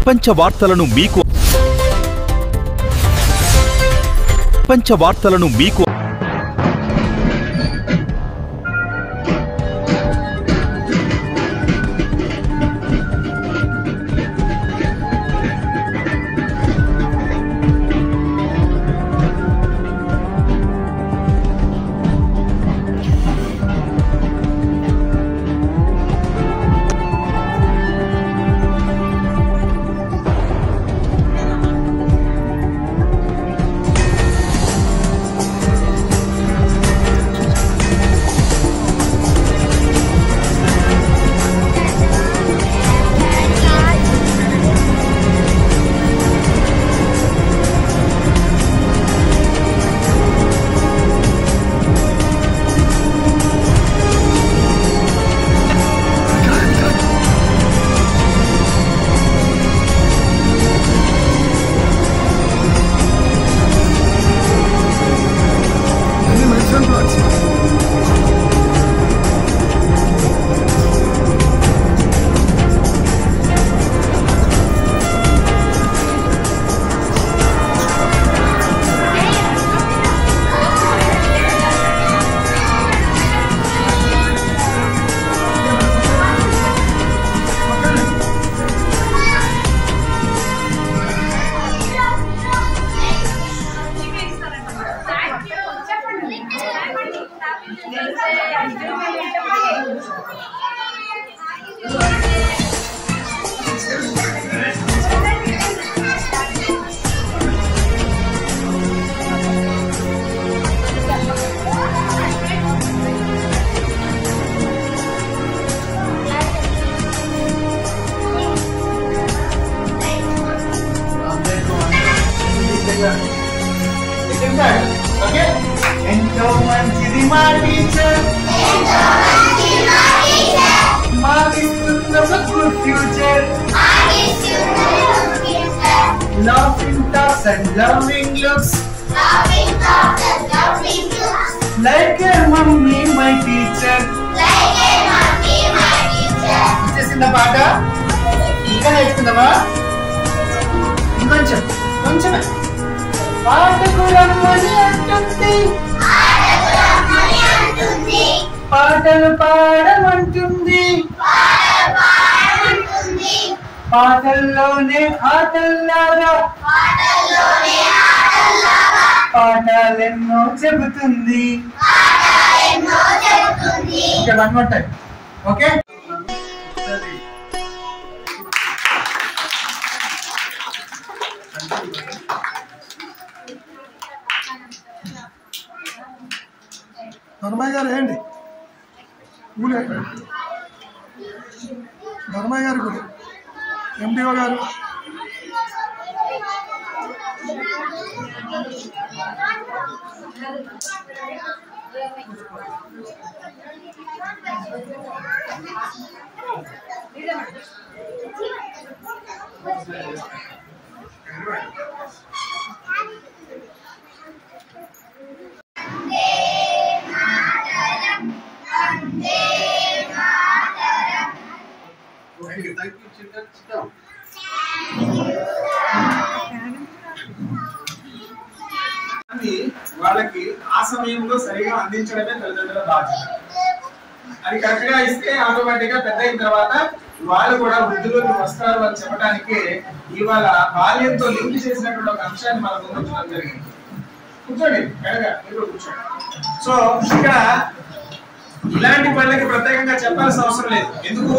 ప్రపంచ వార్తలను మీకు ఎంతో మంచిది మా టీచర్ మాకిస్తున్న good future laughing talks and loving looks like a mummy my teacher ఇచ్చేసిందా పాట ఇంకా నేర్చుకుందామా ఇంకొంచెం కొంచెమే పాటకు రమ్మని అంటుంది పాటలు పాడమంటుంది పాటల్లోనే ఆటల్లాగా పాఠాలెన్నో చెబుతుంది one more time okay Dharmayya గారు ఏంటి ఊలే ధర్మయ్య గారు కూడా ఎండిఓ గారు వాళ్ళకి ఆ సమయంలో సరిగా అందించడమే తల్లిదండ్రుల బాధ్యత. అది కరెక్ట్ గా ఇస్తే ఆటోమేటిక్ గా పెద్ద అయిన తర్వాత వాళ్ళు కూడా వృద్ధిలోకి వస్తారు అని చెప్పడానికి ఇవాళ బాల్యంతో లింక్ చేసినటువంటి ఒక అంశాన్ని మన ముందు ఉంచడం జరిగింది. కూర్చోండి కరెక్ట్గా మీరు కూర్చోండి. సో ఇక్కడ ఇలాంటి పనులకి ప్రత్యేకంగా చెప్పాల్సిన అవసరం లేదు. ఎందుకు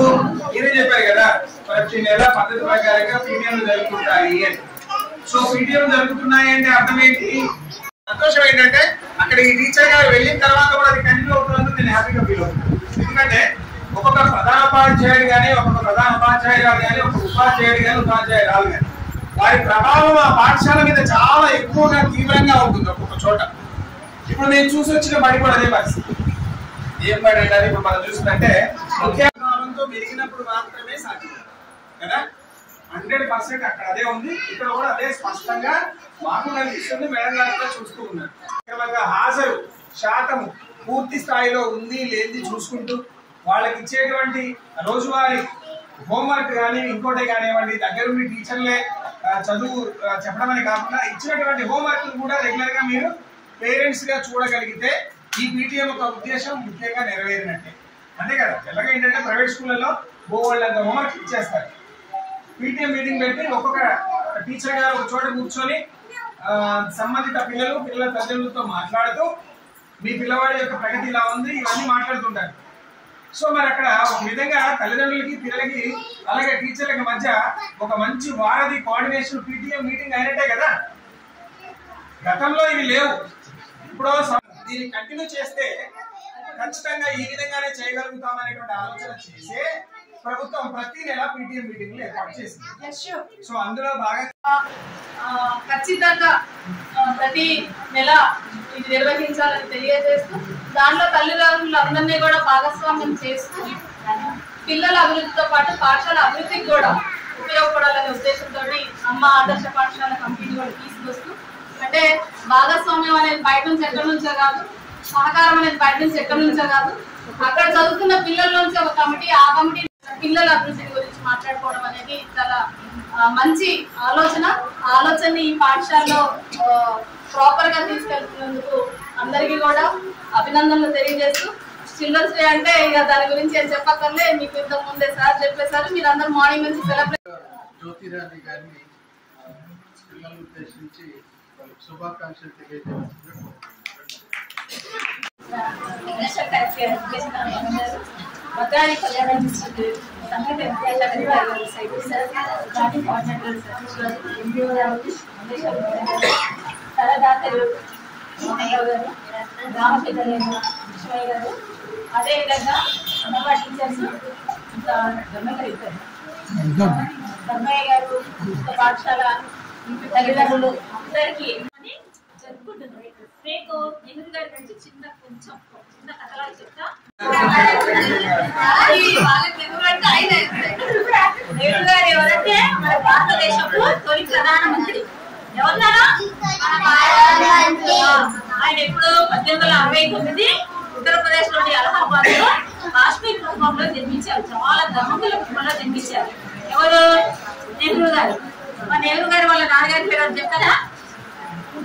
మీరే చెప్పారు కదా ప్రతి నెల పద్ధతి ప్రకారంగా పీటీఎంలు జరుగుతుంటాయి అని. సో పీటీఎం జరుగుతున్నాయి అంటే అర్థం ఏంటి? సంతోషం ఏంటంటే అక్కడ ఈ టీచర్ గారు వెళ్ళిన తర్వాత కూడా అది కంటిన్యూ అవుతున్నందుకు నేను హ్యాపీగా ఫీల్ అవుతున్నాను. ఎందుకంటే ఒక్కొక్క ప్రధానోపాధ్యాయుడు కానీ ఒక్కొక్క ప్రధాన ఉపాధ్యాయురాలు కానీ ఒక ఉపాధ్యాయుడు కానీ ఉపాధ్యాయురాలు కానీ వారి ప్రభావం ఆ పాఠశాల మీద చాలా ఎక్కువగా తీవ్రంగా ఉంటుంది ఒక్కొక్క చోట. ఇప్పుడు నేను చూసి వచ్చిన బడి కూడా అదే పరిస్థితి. ఏం బడి అంటే ఇప్పుడు మనం చూస్తుంటే ముఖ్య భావంతో మెరిగినప్పుడు మాత్రమే సాధ్యం కదా. 100% అక్కడ అదే ఉంది, ఇక్కడ కూడా అదే స్పష్టంగా మాకు కనిపిస్తుంది. మేడం గారు కూడా చూస్తూ ఉన్నారు. హాజరు శాతం పూర్తి స్థాయిలో ఉంది లేనిది చూసుకుంటూ వాళ్ళకి ఇచ్చేటువంటి రోజువారీ హోంవర్క్ కానీ ఇంకోటి కానివ్వండి దగ్గరుండి టీచర్లే చదువు చెప్పడం అని కాకుండా ఇచ్చినటువంటి హోంవర్క్ కూడా రెగ్యులర్ గా మీరు పేరెంట్స్ గా చూడగలిగితే ఈ పీటీఎం ఒక ఉద్దేశం ముఖ్యంగా నెరవేరినట్టే. అంతే కదా, ఎలాగ ఏంటంటే ప్రైవేట్ స్కూళ్ళలో వాళ్ళంత హోంవర్క్ ఇచ్చేస్తారు. పీటీఎం మీటింగ్ పెట్టి ఒక్కొక్క టీచర్ గారు ఒక చోట కూర్చొని సంబంధిత పిల్లల తల్లిదండ్రులతో మాట్లాడుతూ మీ పిల్లవాడి యొక్క ప్రగతి ఇలా ఉంది ఇవన్నీ మాట్లాడుతుంటారు. సో మరి అక్కడ ఒక విధంగా తల్లిదండ్రులకి పిల్లలకి అలాగే టీచర్లకి మధ్య ఒక మంచి వారధి కోఆర్డినేషన్ పీటీఎం మీటింగ్ అయినట్టే కదా. గతంలో ఇవి లేవు. ఇప్పుడు దీన్ని కంటిన్యూ చేస్తే ఖచ్చితంగా ఈ విధంగానే చేయగలుగుతాం అనేటువంటి ఆలోచన చేసే ప్రభుత్వం ప్రతి నెల పీటీఎం మీటింగ్లు ఏర్పాటు చేసింది. సో అందులో బాగా ఖచ్చితంగా ప్రతి నెల ఇది నిర్వహించాలని తెలియజేస్తూ దాంట్లో తల్లిదండ్రులందరినీ కూడా భాగస్వామ్యం చేస్తూ పిల్లల అభివృద్ధితో పాటు పాఠశాల అభివృద్ధికి కూడా ఉపయోగపడాలనే ఉద్దేశంతో అమ్మ ఆదర్శ పాఠశాల కంపెనీ కూడా తీసుకొస్తూ, అంటే భాగస్వామ్యం అనేది బయట నుంచి ఎక్కడి నుంచో కాదు, సహకారం అనేది బయట నుంచి ఎక్కడి నుంచో కాదు, అక్కడ చదువుతున్న పిల్లల నుంచి ఒక కమిటీ, ఆ కమిటీ పిల్లల అభివృద్ధి గురించి మాట్లాడుకోవడం అనేది చాలా మంచి ఆలోచనని ఈ పాఠశాలలో ప్రాపర్ గా తీసుకెళ్తున్నందుకు అందరికీ కూడా అభినందనలు తెలియజేస్తూ, చిల్డ్రన్స్ డే అంటే ఇక దాని గురించి ఏం చెప్పక్కర్లే, మీకు ఇంతకు ముందే సార్ చెప్పేశారు. మీరు అందరూ మార్నింగ్ నుంచి సెలబ్రేట్. జ్యోతిరాణి గారిని పిల్లలను ఉద్దేశించి శుభాకాంక్షలు తెలియజేస్తున్నారు. మద్రాని కళ్యాణ ఇన్స్టిట్యూట్ సంగీత విద్యాశాఖ సైకిల్ సార్ జాయింట్ కోఆర్డినేటర్ తరదాతలు గారు, గ్రామ పెద్దలు విశ్వయ్య గారు, అదేవిధంగా అంగన్వాడీ టీచర్స్ ఇంకా ధర్మయ్య గారు, పాఠశాల తల్లిదండ్రులు అందరికీ జరుపుకుంటున్నారు. రేపు నెహ్రూ గారి నుంచి చిన్న కథలా చెప్తా. నెహ్రూ గారు ఎవరంటే మన భారతదేశంలో తొలి ప్రధానమంత్రి. ఎవరున్నారా? ఆయన ఎప్పుడు 1869 ఉత్తరప్రదేశ్ లోని అలహాబాద్ లో కాశ్మీర్ కుటుంబంలో జన్మించారు. చాలా ధర్మకుల కుటుంబంలో జన్మించారు. ఎవరు? నెహ్రూ గారు. మా నెహ్రూ గారు వాళ్ళ నాన్నగారి పేరు చెప్తారా?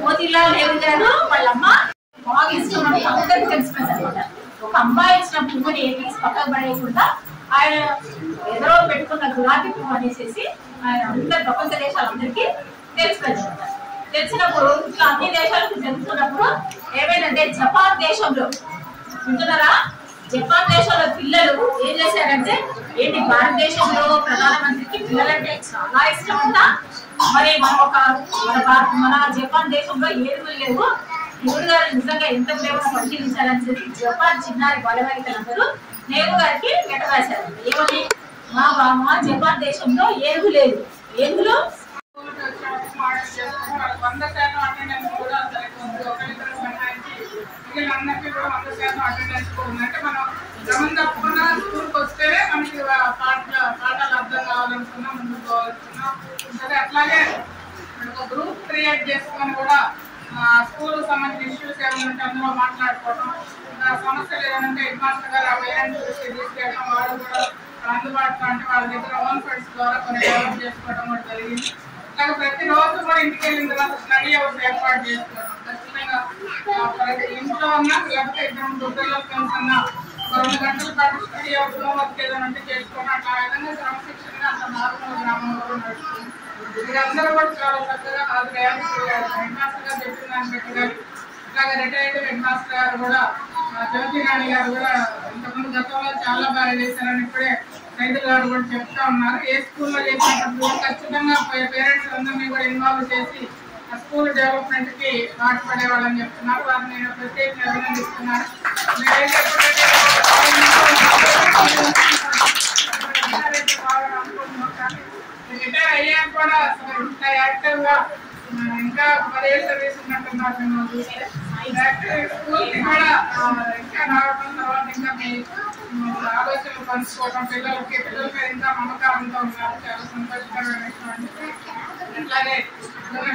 మోతీలాల్ నెహ్రూ గారు. వాళ్ళమ్మ బాగా ఇష్టం అని అందరికి తెలిసిపోయింది అనమాట. ఒక అమ్మాయి ఇచ్చిన పువ్వుని తీసి పక్కకు పడేయకుండా ఆయన ఎదురో పెట్టుకున్న గులాబీ పువ్వు అనేసి ఆయన అందరి ప్రపంచ దేశాలందరికీ తెలిసిపోయింది అనమాట. తెలిసినప్పుడు ఇట్లా అన్ని దేశాలకు తెలుసుకున్నప్పుడు ఏమైందంటే జపాన్ దేశంలో వింటున్నారా, జపాన్ దేశంలో పిల్లలు ఏం చేశారంటే, ఏంటి భారతదేశంలో ప్రధానమంత్రికి పిల్లలంటే చాలా ఇష్టం అంట, మరి మన జపాన్ దేశంలో ఏడుగులు లేవు, నెహ్రూ గారు నిజంగా ఎంత ప్రేమను పరిశీలించాలని చెప్పి జపాన్ చిన్నారి బాలబాలికలందరూ నెహ్రూ గారికి లెటర్ రాశారు. ఏమని? మా జపాన్ దేశంలో ఏనుగు లేదు. ఏనుగులు 100% అటెండెన్స్ కూడా ఒకరిద్దరు మినహాయించి వీళ్ళందరికీ కూడా 100% అటెండెన్స్ ఉంది. అంటే మనం గమనం తప్పకుండా స్కూల్కి వస్తేనే మనకి పాఠాలు అర్థం కావాలనుకున్నా ముందుకు పోవాలనుకున్నా సరే. అట్లాగే ఒక గ్రూప్ క్రియేట్ చేసుకొని కూడా స్కూల్ సంబంధించిన ఇష్యూస్ ఏమైనా ఉంటే అందులో మాట్లాడుకోవడం, సమస్యలు ఏమంటే హెడ్ మాస్టర్ గారు ఆ పేరెంట్స్ తీసుకెళ్ళడం, వాళ్ళు కూడా అందుబాటులో అంటే వాళ్ళ దగ్గర ఓన్ ఫండ్స్ ద్వారా కొన్ని డెవలప్ చేసుకోవడం కూడా జరిగింది. అలాగే ప్రతిరోజు కూడా ఇంటికి వెళ్ళిన తర్వాత స్టడీ అవర్స్ ఏర్పాటు చేసుకోవడం, ఖచ్చితంగా ఇంట్లో ఉన్నా లేకపోతే ఇద్దరు పిల్లలు కనుకున్నా 2 గంటల పాటు స్టడీ అవర్స్ హోంవర్క్ ఏదైనా ఉంటే చేసుకోవడం, అట్లా విధంగా క్రమశిక్షణగా అంత నార్మల్ గ్రామంలో కూడా నడుస్తుంది. మీరందరూ కూడా చాలా చక్కగా హాజరయ్యారు. హెడ్ మాస్టర్ గారు చెప్పిన దాన్ని బట్టి కానీ ఇట్లాగే రిటైర్డ్ హెడ్ మాస్టర్ గారు కూడా జ్యోతిరాణి గారు కూడా ఇంతకుముందు గతంలో చాలా బాగా చేశారని ఇప్పుడే రైతులు గారు కూడా చెప్తా ఉన్నారు. ఏ స్కూల్లో చేసినప్పుడు ఖచ్చితంగా పేరెంట్స్ అందరినీ కూడా ఇన్వాల్వ్ చేసి స్కూల్ డెవలప్మెంట్ కి పాటుపడే వాళ్ళని చెప్తున్నారు. వారిని నేను ప్రత్యేకంగా అభినందిస్తున్నాను. రిటైర్ అయ్యాక కూడా ఇంత యాక్టివ్ గా ఇంకా 10 ఏళ్ళ సర్వీస్ ఉన్నట్టున్నారు. మేము చూస్తే స్కూల్ కి కూడా ఇంకా రావడం, తర్వాత ఇంకా మీ ఆలోచనలు పంచుకోవడం, పిల్లల మీద ఇంకా మమకారంతో ఉన్నారు. చాలా సంతోషకరమైన విషయం. అట్లాగే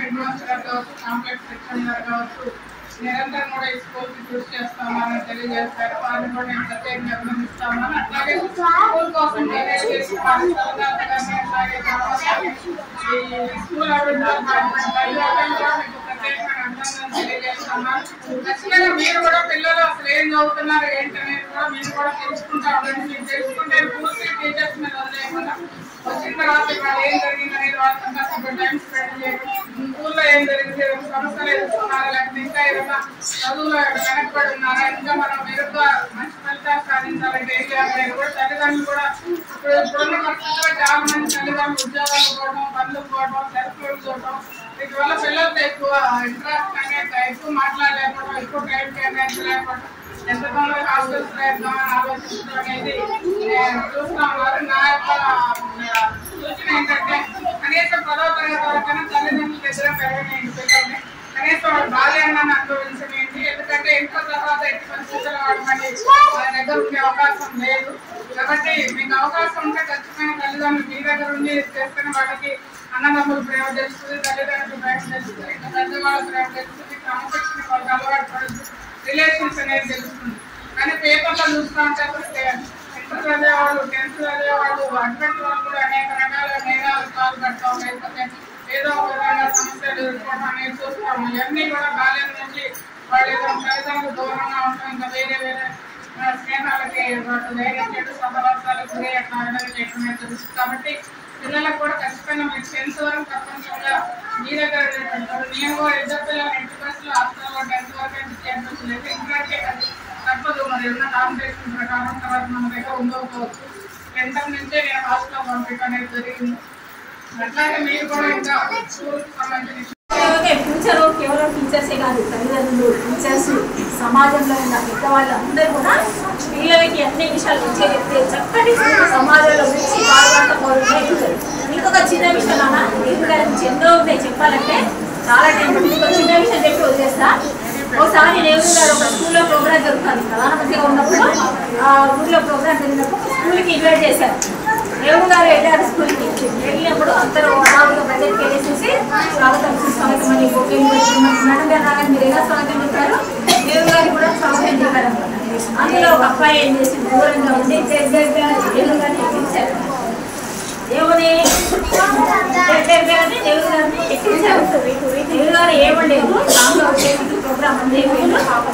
హెడ్ మాస్టర్ గారు కావచ్చు, కాంప్లెక్స్ సెక్షన్ గారు కావచ్చు, నిరంతరం కూడా ఈ స్కూల్కి కృషి చేస్తామని తెలియజేస్తారు. వారిని కూడా నేను ప్రత్యేకంగా అభినందిస్తామని, అట్లాగే స్కూల్ కోసం డొనేట్ చేసిన వారి సలహాలు కానీ అట్లాగే ఈ స్కూల్ అభివృద్ధిలో కూడా మీకు ప్రత్యేకమైన అభినందనలు తెలియజేస్తున్నాను. ఖచ్చితంగా మీరు కూడా పిల్లలు అసలు ఏం చదువుతున్నారు ఏంటనేది కూడా మీరు కూడా తెలుసుకుంటా ఉండండి. మీరు తెలుసుకుంటే పూర్తిగా టీచర్స్ మీద వదిలేయకుండా వచ్చిన తర్వాత వాళ్ళు ఏం జరిగింది అనేది వాళ్ళతో కొంచెం టైం స్పెండ్ చేయండి. స్కూల్లో ఏం జరిగింది, సమస్యలు ఎదుర్కొన్నారా, లేకపోతే ఇంకా ఏదైనా చదువులో వెనకబడి ఉన్నారా, ఇంకా మనం మెరుగ్గా మంచి ఫలితాలు సాధించాలంటే ఏం చేయాలి కూడా తల్లిదండ్రులు కూడా ఇప్పుడున్న పరిస్థితుల్లో చాలా మంది తల్లిదండ్రులు ఉద్యోగాలు పోవడం, పనులు పోవడం, సెల్ఫ్లు చూడటం, వీటి వల్ల పిల్లలతో ఎక్కువ ఇంట్రెస్ట్ అనేది ఎక్కువ మాట్లాడలేకపోవడం, ఎక్కువ టైం కేటాయించలేకపోవడం, ఎంత తొందరగా హాస్టల్స్ వేద్దామని ఆలోచించడం అనేది చూస్తా ఉన్నారు. నా యొక్క సూచన ఏంటంటే కనీసం 10వ తరగతి వరకైనా తల్లిదండ్రుల దగ్గర పెరగనేయండి పిల్లల్ని. కనీసం వాడు బాల్యాన్ని అనుభవించనేయండి. ఎందుకంటే ఇంట్లో తర్వాత ఎట్టి పరిస్థితుల్లో వాడు మళ్ళీ వాళ్ళ దగ్గర ఉండే అవకాశం లేదు. కాబట్టి మీకు అవకాశం ఉంటే ఖచ్చితంగా తల్లిదండ్రులు మీ దగ్గర ఉండి చేస్తున్న వాళ్ళకి అన్నదమ్ములు ప్రేమ తెలుస్తుంది, తల్లిదండ్రులు ప్రేమ తెలుస్తుంది, ఇంకా పెద్దవాళ్ళ ప్రేమ తెలుస్తుంది, క్రమశిక్షణ వాళ్ళకి అలవాటు పడుతుంది, రిలేషన్స్ అనేది తెలుస్తుంది. కానీ పేపర్లో చూస్తూ ఉంటే ఇంటర్ చదివేవాళ్ళు, 10th చదివేవాళ్ళు, అటువంటి వాళ్ళు కూడా అనేక రకాల నేరాలు పాల్పడతాం, లేకపోతే ఏదో ఒక విధంగా సమస్యలు ఎదుర్కోవడం అనేది చూస్తాము. ఇవన్నీ కూడా బాల్యం నుంచి వాళ్ళు ఏదో తల్లిదండ్రులు దూరంగా ఉంటాం, ఇంకా వేరే వేరే స్నేహాలకి వాళ్ళు ధైర్యం చేయడం, సహవాసాలకు గురి అట్లా అడగడం చేయడం అనేది తెలుస్తుంది. కాబట్టి పిల్లలకు కూడా ఖచ్చితంగా మీరు 10th వరకు తప్పనిసరిగా మీ దగ్గర నేను కూడా 2 పిల్లలు ఇంటర్ క్లాస్లో హాస్టల్లో 10th వరకు చేర్చవచ్చు లేదు. ఇంటర్కే తప్పదు, మరి ఉన్న కాంపిటీషన్ ప్రకారం తర్వాత మన దగ్గర ఉండకపోవచ్చు. 10th నుంచే నేను హాస్టల్లో పంపించడం అనేది జరిగింది. అట్లాగే మీరు కూడా ఇంకా స్కూల్కి సంబంధించిన ఫ్యూచర్ కేవలం టీచర్సే కాదు, తల్లిదండ్రులు, టీచర్స్, సమాజంలో ఉన్న పెద్దవాళ్ళు అందరూ కూడా పిల్లలకి అన్ని విషయాలు మంచిగా చెప్తే చక్కటి సమాజంలో మంచి పాల్గొంట పౌరులు. ఇంకొక చిన్న విషయం అన్న నేను గురించి ఎన్నో ఉన్నాయి చెప్పాలంటే చాలా టైం. ఇంకొక చిన్న విషయం చెప్పి వదిలేస్తా. ఒకసారి నెహ్రూ గారు ఒక స్కూల్లో ప్రోగ్రామ్ జరుగుతుంది, ప్రధానమంత్రిగా ఉన్నప్పుడు ఆ ఊళ్ళో ప్రోగ్రామ్ జరిగినప్పుడు స్కూల్కి ఇన్వైట్ చేశారు. నెహ్రూ గారు వెళ్ళారు స్కూల్కి. వెళ్ళినప్పుడు అందరూ అనాథగా బడ్జెట్కి వెళ్ళేసేసి స్వాగతం సుస్వాగతం అని మేడం గారు రాగానే మీరు ఎలా స్వాగతం చెప్పారు, నెహ్రూ గారికి కూడా స్వాగతం చెప్పారు. అందులో ఒక అబ్బాయి ఏం చేసి దూరంగా ఉండి నెహ్రూ గారిని ఎక్కించారు. దేవుని నెహ్రూ గారిని ఎక్కించారు. నెహ్రూ గారు ఏమండేది సాంగ్లో వచ్చేసి ప్రోగ్రామ్ అందే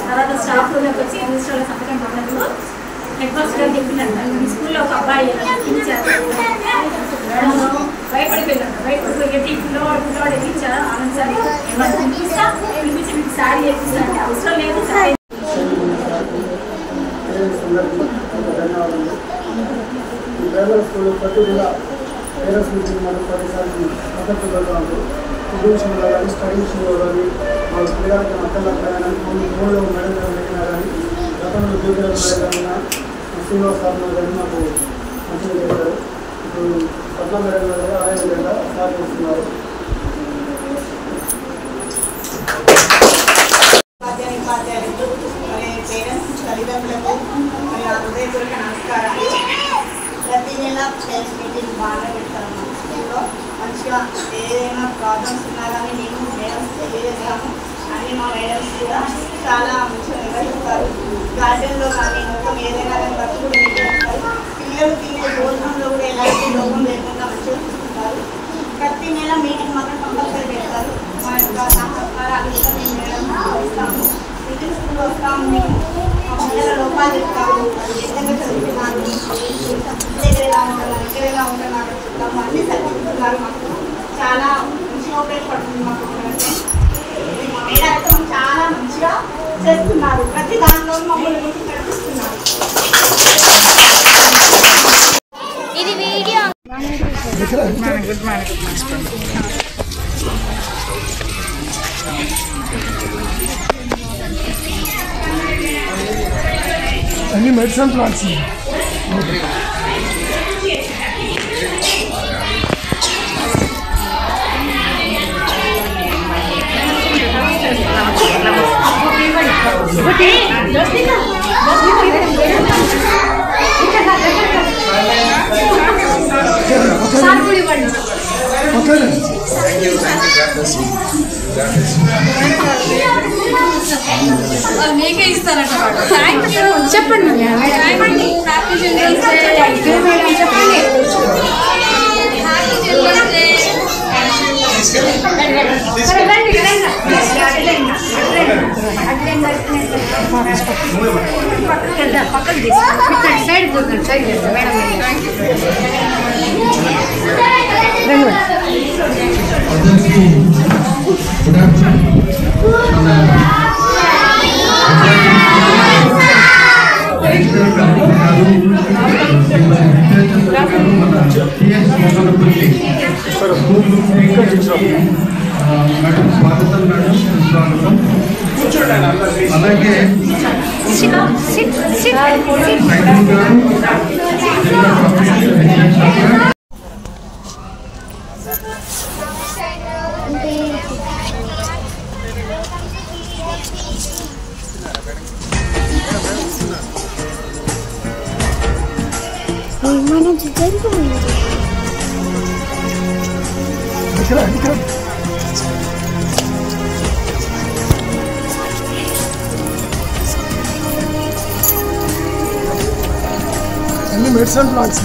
తర్వాత స్టాఫ్ రూమ్లోకి వచ్చి రిజిస్టర్లో సంతకం పెట్టినప్పుడు హెడ్ మాస్టర్ గారు చెప్పినట్టు ఈ స్కూల్లో ఒక అబ్బాయి ఎక్కించారు. భయపడిపోయినాడు. భయపడిపోయి పిల్లవాడు ఎక్కించారు. ఆనంద్ సార్ ఏమన్నా పిలిపిస్తా పిలిపించి మీకు శారీ ఎక్కిస్తాను అవసరం లేదు సార్. ప్రైవేట్ స్కూల్ పర్టికులర్గా పేరెంట్స్ మీటింగ్ మనం 10 సార్లు పద్ధతులుగా ఉంటుంది. ఫుడ్ విషయంలో కానీ స్టడీ విషయంలో కానీ వాళ్ళ పిల్లలకి మక్కలకు కానీ మూడులో మేడం గారు పెట్టినా కానీ గతంలో ఉద్యోగాలు మేడం శ్రీనివాస్ సార్ కానీ మాకు మంచిగా చెప్పారు. ఇప్పుడు పద్మ మేడం గారు అదే విధంగా సార్ చేస్తున్నారు. ఉపాధ్యాయులు మరి పేరెంట్స్ తల్లిదండ్రులకు మరి నా హృదయపూర్వక నమస్కారాలు. ప్రతి నెల పేరెంట్స్ మీటింగ్ బాగా పెడతారు మన స్కూల్లో. మంచిగా ఏదైనా ప్రాబ్లమ్స్ ఉన్నా కానీ నేను మేడమ్స్ తెలియజేస్తాము. అన్ని మా మేడమ్స్ కూడా చాలా మంచిగా నిర్వహిస్తారు. గార్డెన్లో కానీ మొత్తం ఏదైనా కానీ వర్క్ కూడా నిర్వహిస్తారు. పిల్లలు తినే భోజనంలో కూడా ఎలాంటి లోపం లేకుండా మంచిగా చూసుకుంటారు. ప్రతి నెల మీటింగ్ మాత్రం కంపల్సరీ పెడతారు. మా యొక్క సహకారాలు కూడా మేము మేడం ఇస్తాము. ఇంటి స్కూల్ వస్తాము, మేము మా పిల్లల లోపాలు చెప్తాము, ఎంతగా చదువుతున్నాను, దగ్గర ఎలా ఉంటున్నారు, ఇక్కడ ఎలా ఉంటున్నారు చెప్తాము. అన్నీ చదువుతున్నారు. మాకు చాలా మంచిగా ఉపయోగపడుతుంది. మాకు మా మేడం అయితే చాలా మంచిగా చేస్తున్నారు. ప్రతి దాంట్లో మమ్మల్ని గురించి నడిపిస్తున్నారు. ఇది వీడియో అన్ని medicine plants okay thank you మీకే ఇస్తారట చెప్పండి హ్యాపీ చిల్డ్రన్స్ డే మేడం స్వాగతం మేడం స్వాగతం అలాగే అన్ని మెడిసిన్ ప్లాంట్స్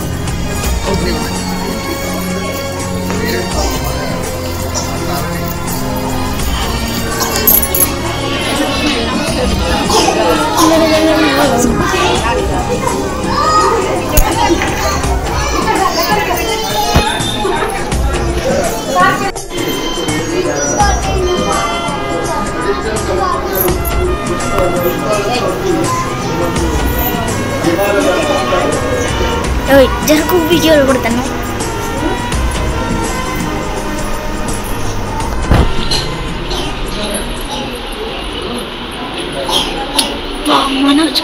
జరకు వీడియోలు కొడతాను మనోజ్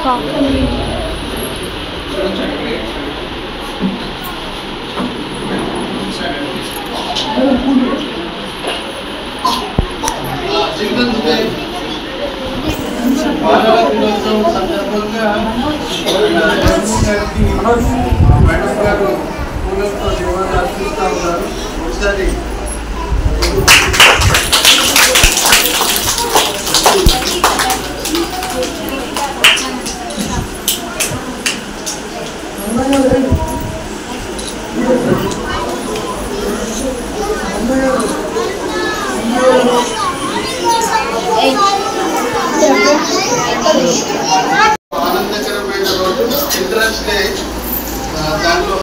చిల్డ్రన్స్ డే బాలల దినోత్సవం సందర్భంగా మేడం గారు పూలతో నివాళులు అర్పిస్తూ ఉన్నారు. ఒకసారి ఆనందకరమైన రోజు చిల్డ్రన్స్ డే. దానిలో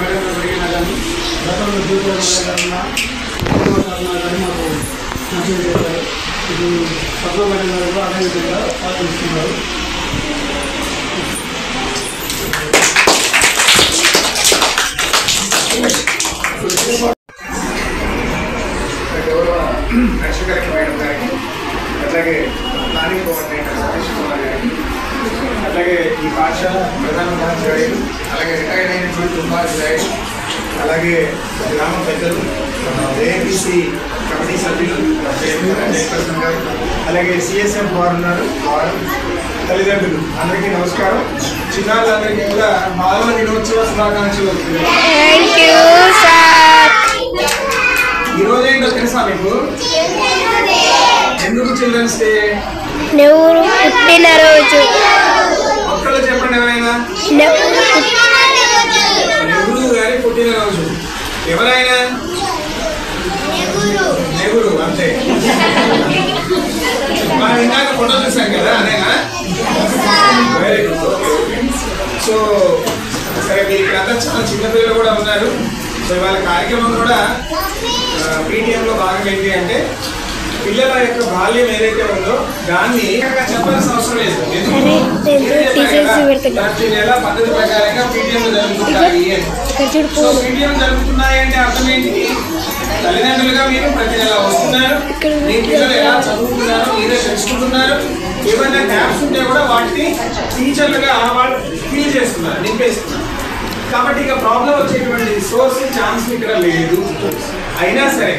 మేడం అడిగినా కానీ గతంలో జీవితాలు కానీ మాకు మంచిగా చేశారు. ఇది పద్మ మేడం గారు అదే విధంగా పాటిస్తున్నారు. రక్షగారికి మేడం గారికి, అట్లాగే ప్లానింగ్ కోఆర్డినేటర్ సతీష్ కుమార్ గారికి, అలాగే ఈ పాఠశాల ప్రధాన ఉపాధ్యాయులు, అలాగే రిటైర్డ్ అయినటువంటి ఉపాధ్యాయులు, అలాగే గ్రామ పెద్దలు, ఏపీసీ కమిటీ సభ్యులు చైర్పర్సన్ గారు, అలాగే సిఎస్ఎం వారు ఉన్నారు, వారు తల్లిదండ్రులు అందరికీ నమస్కారం. చిన్నారులందరికీ కూడా బాలల దినోత్సవ శుభాకాంక్షలు. ఈ రోజు ఏంటో తెలుసా మీకు? ఎందుకు చిల్డ్రన్స్ డే? నెహ్రూ పుట్టినరోజు. ఒక్కళ్ళు చెప్పండి ఎవరైనా. నెహ్రూ గారి పుట్టినరోజు. ఎవరైనా? నెహ్రూ అంతే. మనం ఇందాక ఫోటో చూసాం కదా, అదేనా? Very good. సో సరే, మీరు ఇక్కడంతా చాలా చిన్నపిల్లలు కూడా ఉన్నారు. సో ఇవాళ కార్యక్రమం కూడా పీటీఎంలో భాగం ఏంటి అంటే పిల్లల యొక్క బాల్యం ఏదైతే ఉందో దాన్ని చెప్పాల్సిన అవసరం లేదు. ప్రతి నెల పద్ధతి ప్రకారంగా పీటీఎంలు జరుగుతుంటాయి. సో పీటీఎం జరుగుతున్నాయి అంటే అర్థం ఏంటి? తల్లిదండ్రులుగా మీరు ప్రతి నెల వస్తున్నారు, మీ పిల్లలు ఎలా చదువుతున్నారో మీరే తెలుసుకుంటున్నారు. ఏమైనా గ్యాప్స్ ఉంటే కూడా వాటిని టీచర్లుగా వాళ్ళు ఫీల్ చేస్తున్నారు, నింపేస్తున్నారు. కాబట్టి ఇక ప్రాబ్లం వచ్చేటువంటి సోర్స్ ఛాన్స్ ఇక్కడ లేదు. అయినా సరే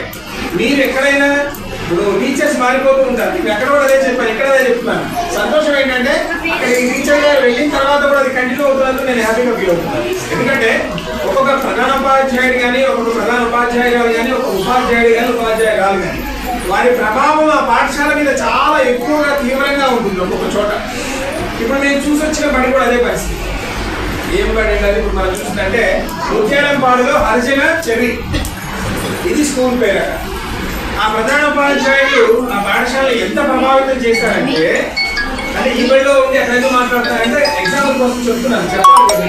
మీరు ఎక్కడైనా ఇప్పుడు టీచర్స్ మారిపోతూ ఉంటారు. మీకు ఎక్కడ కూడా అదే చెప్పాను, ఇక్కడ అదే చెప్తున్నాను. సంతోషం ఏంటంటే అక్కడ ఈ టీచర్ గారు వెళ్ళిన తర్వాత కూడా అది కంటిన్యూ అవుతున్నందుకు నేను హ్యాపీగా ఫీల్ అవుతున్నాను. ఎందుకంటే ఒక్కొక్క ప్రధాన ఉపాధ్యాయుడు కానీ, ఒక్కొక్క ప్రధాన ఉపాధ్యాయురాలు కానీ, ఒక ఉపాధ్యాయుడు కానీ, ఉపాధ్యాయురాలు కానీ వారి ప్రభావం ఆ పాఠశాల మీద చాలా ఎక్కువగా తీవ్రంగా ఉంటుంది ఒక్కొక్క చోట. ఇప్పుడు నేను చూసి వచ్చిన బడి కూడా అదే పరిస్థితి. ఏం బడి అంటే ఇప్పుడు మనం చూస్తుంటే ముత్యాలంపాడులో హరిజన చెవి, ఇది స్కూల్ పేరు. ఆ ప్రధాన ఉపాధ్యాయులు ఆ పాఠశాల ఎంత ప్రభావితం చేశారంటే, అంటే ఈ బడిలో ఉండి ఎక్కడైతే మాట్లాడతారంటే ఎగ్జాంపుల్ కోసం చెప్తున్నాను, చెప్పాలి.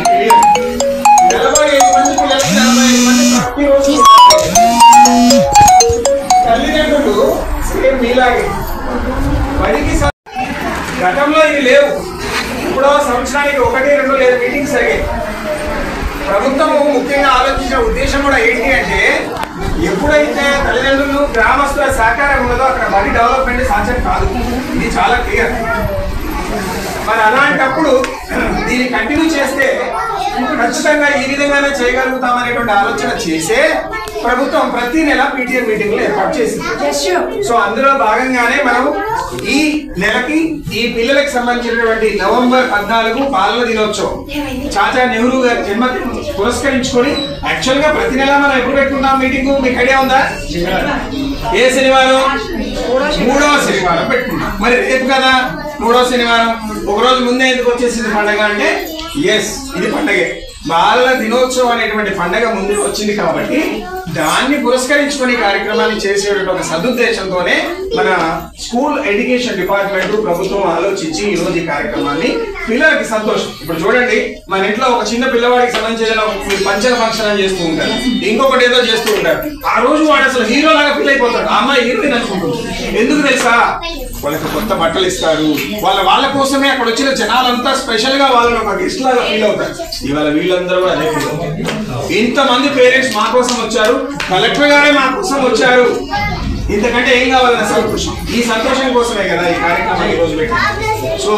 45 మంది పిల్లలు, 45 మంది ప్రతిరోజు తల్లిదండ్రులు సేమ్ మీలాగే బడికి. గతంలో ఇవి లేవు. ఇప్పుడు సంవత్సరానికి 1-2 లేదు మీటింగ్స్ జరిగాయి. ప్రభుత్వము ముఖ్యంగా ఆలోచించిన ఉద్దేశం కూడా ఏంటి అంటే, ఎప్పుడైతే తల్లిదండ్రులు గ్రామస్తుల సహకారం ఉన్నదో అక్కడ బడి డెవలప్మెంట్ సాధ్యం కాదు. ఇది చాలా క్లియర్. మరి అలాంటప్పుడు దీన్ని కంటిన్యూ చేస్తే ఖచ్చితంగా ఈ విధంగానే చేయగలుగుతామనేటువంటి ఆలోచన చేసే ప్రభుత్వం ప్రతి నెల పీటీఎం మీటింగ్లు ఏర్పాటు చేసింది. సో అందులో భాగంగానే మనం ఈ నెలకి ఈ పిల్లలకు సంబంధించినటువంటి నవంబర్ 14 బాలల దినోత్సవం చాచా నెహ్రూ గారి జన్మదినం పురస్కరించుకొని యాక్చువల్ గా ప్రతి నెల మనం ఎప్పుడు పెట్టుకుంటాం మీటింగ్? మీకు ఐడియా ఉందా? ఏ శనివారం? 3వ శనివారం పెట్టుకుంటాం. మరి రేపు కదా 3వ శనివారం. ఒక రోజు ముందే ఎందుకు వచ్చేసింది పండగ అంటే, ఎస్ ఇది పండగే. బాలల దినోత్సవం అనేటువంటి పండగ ముందు వచ్చింది కాబట్టి దాన్ని పురస్కరించుకుని కార్యక్రమాన్ని చేసేటువంటి ఒక సదుద్దేశంతోనే మన స్కూల్ ఎడ్యుకేషన్ డిపార్ట్మెంట్ ప్రభుత్వం ఆలోచించి ఈ రోజు ఈ కార్యక్రమాన్ని పిల్లలకి సంతోషం. ఇప్పుడు చూడండి, మన ఇంట్లో ఒక చిన్న పిల్లవాడికి సంబంధించిన పంచల ఫంక్షన్ అని చేస్తూ ఉంటారు, ఇంకొకటి ఏదో చేస్తూ ఉంటారు. ఆ రోజు వాడు అసలు హీరో లాగా ఫీల్ అయిపోతాడు. ఆ అమ్మాయి హీరోయిన్ అనుకుంటుంది. ఎందుకు తెలుసా? వాళ్ళకి కొత్త బట్టలు ఇస్తారు. వాళ్ళ కోసమే అక్కడ వచ్చిన జనాలంతా స్పెషల్ గా వాళ్ళని ఒక గెస్ట్ లాగా ఫీల్ అవుతారు. ఇవాళ వీళ్ళందరూ అదే ఫీల్ అవుతారు. ఇంతమంది పేరెంట్స్ మా కోసం వచ్చారు, కలెక్టర్ గారే మా కోసం వచ్చారు, ఇంతకంటే ఏం కావాలన్న సంతోషం. ఈ సంతోషం కోసమే కదా ఈ కార్యక్రమం ఈ రోజు పెట్టాం. సో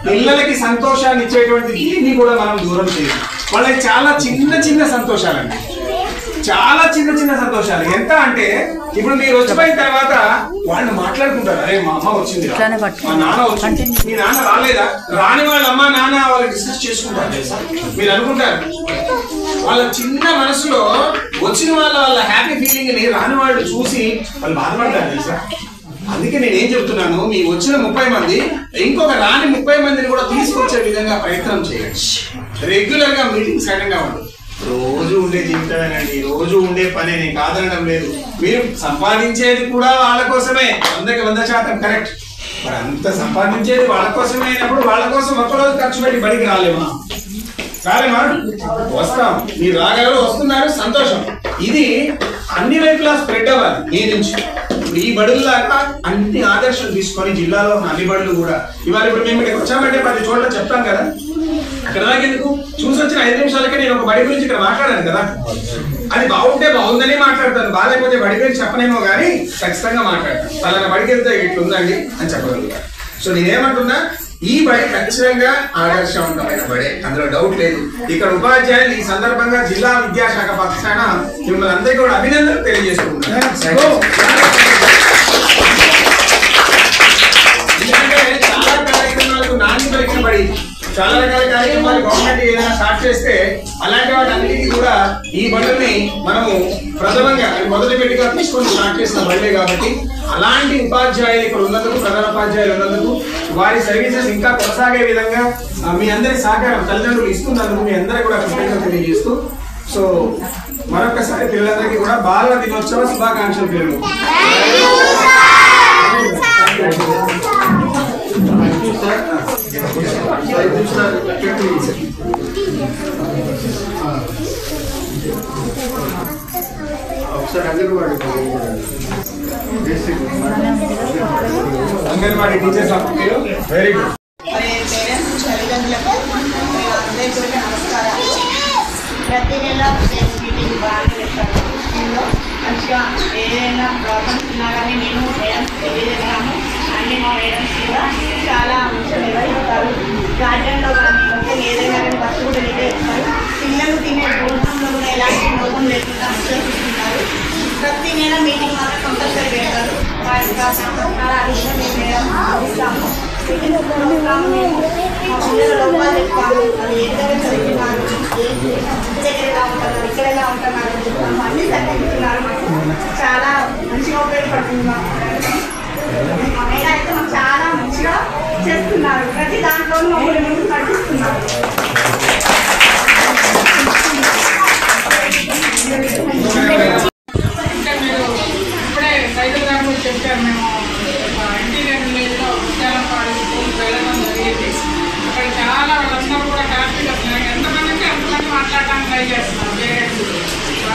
పిల్లలకి సంతోషాన్ని ఇచ్చేటువంటి దీన్ని కూడా మనం దూరం చేయాలి. వాళ్ళకి చాలా చిన్న చిన్న సంతోషాలండి, చాలా చిన్న చిన్న సంతోషాలు. ఎంత అంటే ఇప్పుడు మీరు వచ్చిపోయిన తర్వాత వాళ్ళు మాట్లాడుకుంటారు, అరే మా అమ్మ వచ్చింది, మా నాన్న వచ్చింది, మీ నాన్న రాలేదా? రాని వాళ్ళ అమ్మ నాన్న వాళ్ళు డిస్కస్ చేసుకుంటారు తెలుసా. మీరు అనుకుంటారు వాళ్ళ చిన్న మనసులో వచ్చిన వాళ్ళ హ్యాపీ ఫీలింగ్ ని రాని వాళ్ళు చూసి వాళ్ళు బాధపడతారు తెలుసా. అందుకే నేనేం చెప్తున్నాను, మీ వచ్చిన 30 మంది ఇంకొక రాని 30 మందిని కూడా తీసుకొచ్చే విధంగా ప్రయత్నం చేయండి. రెగ్యులర్ గా మీటింగ్స్ అటెండ్ అవ్వండి. రోజు ఉండే జీవితమేనండి, రోజు ఉండే పనే, నేను కాదనడం లేదు. మీరు సంపాదించేది కూడా వాళ్ళ కోసమే, 100% కరెక్ట్. మరి అంత సంపాదించేది వాళ్ళ కోసమే అయినప్పుడు వాళ్ళ కోసం ఒక్కరోజు ఖర్చు పెట్టి బడికి రాలేమా? కాలేమా వస్తాం, మీరు రాగలరు, వస్తున్నారు, సంతోషం. ఇది అన్ని వైపులా స్ప్రెడ్ అవ్వాలి ఈ నుంచి. ఈ బడుల్లాగా అన్ని ఆదర్శం తీసుకొని జిల్లాలో అన్ని బడులు కూడా ఇవాళ ఇప్పుడు మేము ఇక్కడికి వచ్చామంటే 10 చోట్ల చెప్తాం కదా. అక్కడ దాకెందుకు చూసి వచ్చిన 5 నిమిషాలకే నేను ఒక బడి గురించి ఇక్కడ మాట్లాడాను కదా. అది బాగుంటే బాగుందని మాట్లాడతాను, బాగాలేకపోతే బడి గురించి చెప్పనేమో కానీ ఖచ్చితంగా మాట్లాడతాను. పలానా బడికి వెళ్తే ఇట్లుందండి అని చెప్పగలుగుతాను. సో నేనేమంటున్నా, ఈ బడి ఖచ్చితంగా ఆదర్శవంతమైన బడే, అందులో డౌట్ లేదు. ఇక్కడ ఉపాధ్యాయులు ఈ సందర్భంగా జిల్లా విద్యాశాఖ పక్షాన మిమ్మల్ని అందరికీ కూడా అభినందనలు తెలియజేసుకుంటున్నాను. చాలా కార్యక్రమాలకు నాణ్యత ఇచ్చిన బడి, చాలా రకాల కార్యక్రమాలు గవర్నమెంట్ ఏదైనా స్టార్ట్ చేస్తే అలాంటి వాటన్నిటికీ కూడా ఈ బడుల్ని మనము ప్రథమంగా మొదటి పెట్టిగా తీసుకొని స్టార్ట్ చేసిన బడులే కాబట్టి అలాంటి ఉపాధ్యాయులు ఇక్కడ ఉన్నందుకు, ప్రధాన ఉపాధ్యాయులు ఉన్నందుకు, వారి సర్వీసెస్ ఇంకా కొనసాగే విధంగా మీ అందరి సహకారం తల్లిదండ్రులు ఇస్తున్నందుకు మీ అందరికీ కూడా కృతజ్ఞతలు తెలియజేస్తూ, సో మరొకసారి పిల్లలందరికీ కూడా బాల దినోత్సవ శుభాకాంక్షలు. పేరు anganwadi teachers very good. Parents తల్లిదండ్రులకు హృదయపూర్వక నమస్కారాలు. ప్రతి నెల పేరెంట్స్ మీటింగ్ బాగా చేస్తాను. స్కూల్లో మంచిగా ఏదైనా ప్రాబ్లమ్స్ ఉన్నా కానీ నేను పేరెంట్స్ తెలియజేస్తాను. అన్ని మా పేరెంట్స్ కూడా చాలా మంచిగా నిర్వహిస్తారు. గార్డెన్లో కానీ మొత్తం ఏదైనా కానీ బస్సు కూడా నిర్వహిస్తారు. పిల్లలు తినే భోజనంలో కూడా ఎలాంటి మోసం లేకుండా మంచిగా చూస్తున్నారు. ప్రతి నెల మీటింగ్ మాత్రం కంపల్సరీ పెడతారు. మా యొక్క సంస్థానాల అడిగిన మేము ఇస్తాము. మా పిల్లల లోపాలు చెప్తాము, వాళ్ళు ఏదైనా చదువుతున్నారు, దగ్గరగా ఉంటున్నారు, ఇక్కడగా ఉంటున్నారు చెప్తాము. అన్ని చదివిస్తున్నారు. మాకు చాలా మంచిగా ఉపయోగపడుతుంది. మా మేడం అయితే మాకు చాలా మంచిగా చేస్తున్నారు. ప్రతి దాంట్లో మమ్మల్ని ముందుకు నడిపిస్తున్నారు. ఇప్పుడే రైతుల గారు కూడా చెప్పారు. మేము ఇంటీరియర్ విలేజ్లో విద్యాలపాడు స్కూల్ వెళ్ళడం జరిగింది. అక్కడ చాలా వాళ్ళందరూ కూడా హ్యాపీగా వస్తున్నారు. ఎంతమందికి ఎంతమంది మాట్లాడడానికి ట్రై చేస్తున్నారు పేరెంట్స్.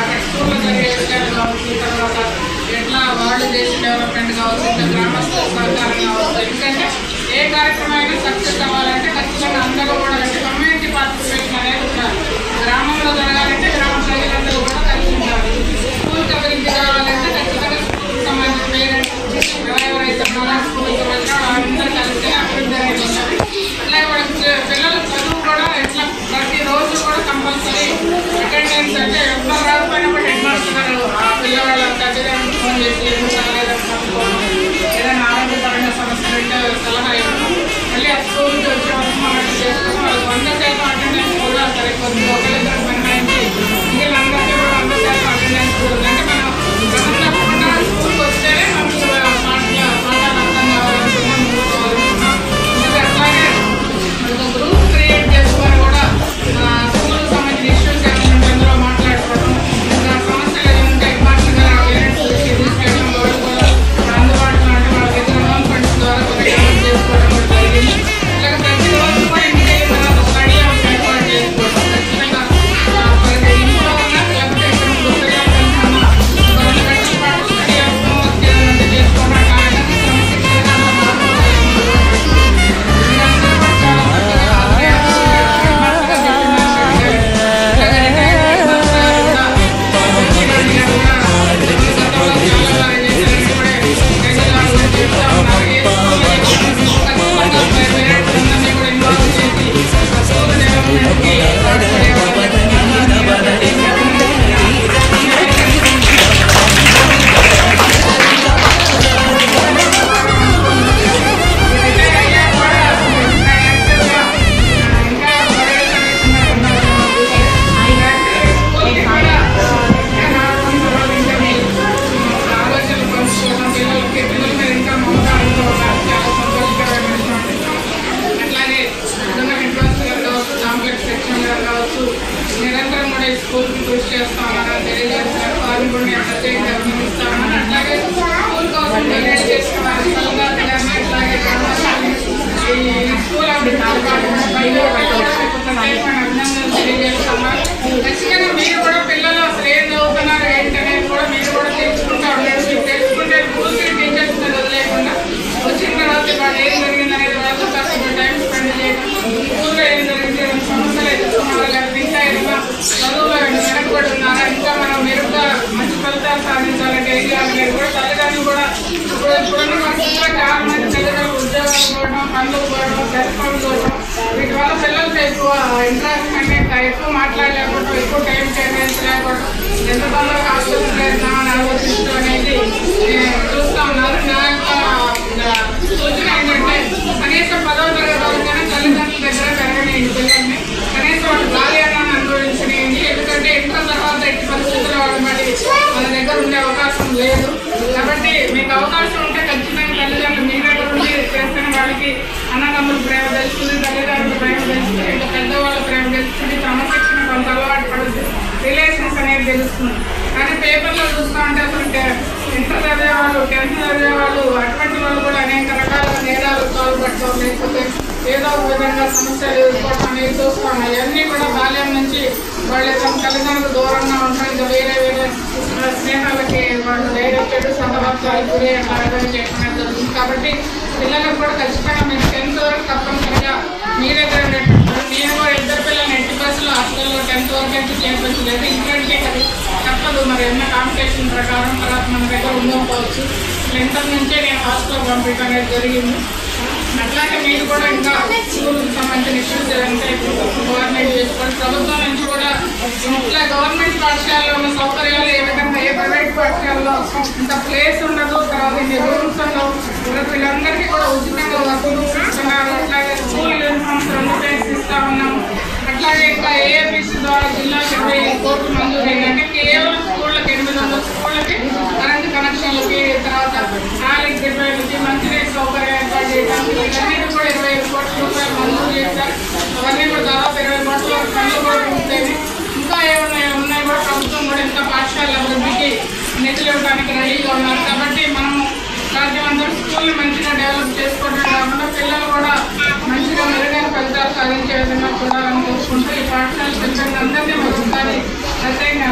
అక్కడ స్కూల్లో జరిగే విషయాలు కావచ్చు, తర్వాత ఎట్లా వాళ్ళు చేసే డెవలప్మెంట్ కావచ్చు, ఇంకా గ్రామస్తుల సహకారం కావచ్చు. ఎందుకంటే ఏ కార్యక్రమం అయినా సక్సెస్ అవ్వాలంటే ఖచ్చితంగా అందరూ కూడా కమ్యూనిటీ పార్టిసిపేషన్ అనేది ఉండాలి. గ్రామంలో జరగాలంటే గ్రామ ప్రజలందరూ కూడా కలిసి ఉండాలి. స్కూల్కి అభివృద్ధి కావాలంటే ఖచ్చితంగా స్కూల్కి సంబంధించిన పేరెంట్స్ ఎవరైతే మన స్కూల్కి వచ్చినా వాళ్ళందరూ కలిసి అభివృద్ధి అనేది ఉండాలి. అట్లాగే వాళ్ళకి పిల్లల చదువు కూడా ఎట్లా ప్రతిరోజు కూడా కంపల్సరీ అటెండెన్స్ అంటే ఎవరు రాకపోయినా కూడా హెడ్ మాస్టర్ గారు ఆ పిల్లవాళ్ళ తల్లిదండ్రులు ఫోన్ చేసి ఏదైనా ఆరోగ్యపరమైన సమస్యలు ఉంటే సలహా ఇవ్వడం, మళ్ళీ ఆ స్కూల్కి వచ్చే వరకు మనం చేసుకుని వాళ్ళకి 100% అటెండెన్స్ కూడా సరిపోతుంది. ఒకరిద్దరు మినహాయించి వీళ్ళందరికీ కూడా 100% అటెండెన్స్ కూడా అంటే మనం తప్పకుండా స్కూల్కి వస్తేనే మనకి పాఠాలు అర్థం కావాలనుకున్నాం, ముందుకోవాలనుకున్నాం. ఇంకా అట్లాగే ఒక గ్రూప్ క్రియేట్ చేసుకొని కూడా స్కూల్కి సంబంధించిన ఇష్యూస్ ఏమైనా అందులో మాట్లాడుకోవడం, ఇంకా సమస్యలు ఏమైనా మాస్టర్ గారు పేరెంట్స్ తీసుకెళ్ళడం, వాళ్ళు కూడా అందుబాటులో అంటే వాళ్ళకి ఏదైనా లోన్ ఫండ్స్ ద్వారా కూడా డెవలప్ చేసుకోవడం కూడా జరిగింది. ఇలాగ ప్రతిరోజు కూడా ఇంటికి వెళ్ళిన తర్వాత స్టడీ అవర్స్ ఏర్పాటు చేసుకోవడం, ఖచ్చితంగా ఇంట్లో ఉన్నా లేకపోతే ఎక్కడ పిల్లలు వెళ్తున్నా 2 గంటల పాటు స్టడీ అవర్స్ ఏదైనా చేసుకోవడం, క్రమశిక్షణగా అంత మార్పు మీరందరూ కూడా చాలా చక్కగా మాస్టర్ గారు నిరంతరం కూడా ఈ స్కూల్కి కృషి చేస్తామని తెలియజేస్తారు. వారిని కూడా మేము ప్రత్యేకంగా అభినందిస్తామని, అట్లాగే స్కూల్ కోసం డొనేట్ చేసిన వారి సలహాలు కానీ అట్లాగే ఈ స్కూల్ అభివృద్ధి అభినందనలు తెలియజేస్తున్నాను. ఖచ్చితంగా మీరు కూడా పిల్లలు అసలు ఏం చదువుతున్నారు ఏంటనేది కూడా మీరు కూడా తెలుసుకుంటూ ఉండండి. మీరు తెలుసుకుంటే పూర్తి టీచర్స్ మీద వదిలేకుండా వచ్చిన తర్వాత వాళ్ళు ఏం జరిగింది అనేది వాళ్ళతో కాస్త టైం స్పెండ్ చేయడం, స్కూల్లో ఏం జరిగింది, సమస్యలు ఎదుర్కొన్నారా, లేకపోతే ఇంకా ఏదైనా చదువులో వెనకబడి ఉన్నారా, ఇంకా మనం మెరుగ్గా మంచి ఫలితాలు సాధించాలంటే ఏం చేయాలి కూడా తల్లిదండ్రులు కూడా ఇప్పుడున్న పరిస్థితుల్లో చాలా మంది తల్లిదండ్రులు ఉద్యోగాలు పోవడం, పనులు పోవడం, సెల్ఫోన్ చూడడం, వీటి వల్ల పిల్లలతో ఎక్కువ ఇంట్రెస్ట్ అంటే ఎక్కువ మాట్లాడలేకపోవడం, ఎక్కువ టైం కేటాయించలేకపోవడం, ఎంత తొందరగా ఆలోచన చేద్దామని ఆలోచించడం అనేది చూస్తూ ఉన్నారు. నా యొక్క సూచన ఏంటంటే కనీసం 10వ తరగతి వరకైనా తల్లిదండ్రుల దగ్గర పెరగనేయండి పిల్లల్ని, కనీసం వాళ్ళు బాల్యాన్ని అనుభవించనేయండి. ఎందుకంటే ఇంటర్ తర్వాత ఎట్టి పరిస్థితుల్లో వాళ్ళు మళ్ళీ మన దగ్గర ఉండే అవకాశం లేదు. కాబట్టి మీకు అవకాశం ఉంటే ఖచ్చితంగా తల్లిదండ్రులు మీ దగ్గర ఉండి చేస్తున్న వాళ్ళకి అన్నదమ్ముల ప్రేమ తెలుస్తుంది, తల్లిదండ్రుల ప్రేమ తెలుస్తుంది, ఇంకా పెద్దవాళ్ళ ప్రేమ తెలుస్తుంది, క్రమశిక్షణ కొంత అలవాటు పడుతుంది, రిలేషన్స్ అనేది తెలుస్తుంది. కానీ పేపర్లో చూస్తూ ఉంటే అసలు ఇంటర్ చదివేవాళ్ళు, 10th చదివేవాళ్ళు అటువంటి వాళ్ళు కూడా అనేక రకాల నేరాలు పాల్పడతాం, లేకపోతే ఏదో ఒక విధంగా సమస్యలు ఎదుర్కోవడం అనేది చూస్తూ ఉన్నాయి. ఇవన్నీ కూడా బాల్యం నుంచి వాళ్ళ తమ తల్లిదండ్రులు దూరంగా ఉంటారు. ఇంకా వేరే వేరే స్నేహాలకి వాళ్ళు వేరే చెడు సందర్భాలు గురి అట్లా చేయడం జరుగుతుంది. కాబట్టి పిల్లలకు కూడా ఖచ్చితంగా మీరు 10th వరకు తప్పనిసరిగా మీ దగ్గర ఉండేటప్పుడు, నేను కూడా 2 పిల్లలు 8 బస్సులు హాస్టల్లో 10th వరకు అయితే చేయించలేదు. ఇంకంటే అది తప్పదు, మరి ఏమైనా కాంపిటీషన్ ప్రకారం తర్వాత మన దగ్గర ఉండకపోవచ్చు. ఇంటర్ నుంచే నేను హాస్టల్ పంపించడం అనేది జరిగింది. అట్లాగే మీరు కూడా ఇంకా స్కూల్కి సంబంధించిన ఇష్యూస్ అంటే గవర్నమెంట్ చేసుకోండి. ప్రభుత్వం నుంచి కూడా ఇట్లా గవర్నమెంట్ పాఠశాలలో ఉన్న సౌకర్యాలు ఏ విధంగా ఏ ప్రైవేట్ పాఠశాలలో ఇంత ప్లేస్ ఉండదు, తర్వాత ఇన్ని రూమ్స్ ఉండవు. వీళ్ళందరికీ కూడా ఉచితంగా వసతులు ఇస్తున్నారు. అట్లాగే స్కూల్ యూనిఫామ్స్ 2 టైమ్స్ ఇస్తా ఉన్నాము. అట్లాగే ఇంకా ఏఎంసీ ద్వారా జిల్లాకి 20 కోట్లు మంజూరు అయిందంటే కేవలం స్కూళ్ళకి 800 స్కూళ్ళకి కరెంట్ కనెక్షన్లకి, తర్వాత 4 డివైడ్లకి మంచినీటి సౌకర్యం ఏర్పాటు చేయడానికి ఇవన్నీ కూడా 25 కోట్ల రూపాయలు మంజూరు చేశారు. అవన్నీ కూడా దాదాపు 20 కోట్ల పనులు కూడా పూర్తయింది. ఇంకా ఏమైనా ఉన్నాయి కూడా ప్రభుత్వం కూడా ఇంకా పాఠశాల అభివృద్ధికి నిధులు ఇవ్వడానికి రెడీగా ఉన్నారు. కాబట్టి మనము సాధ్యమంతా స్కూల్ని మంచిగా డెవలప్ చేసుకోవడం కాకుండా పిల్లలు కూడా మంచిగా మెరుగైన ఫలితాలు సాధించే విధంగా చూడాలని కోరుకుంటూ ఈ పాఠశాల పిల్లలందరినీ ఒకసారి ప్రత్యేకంగా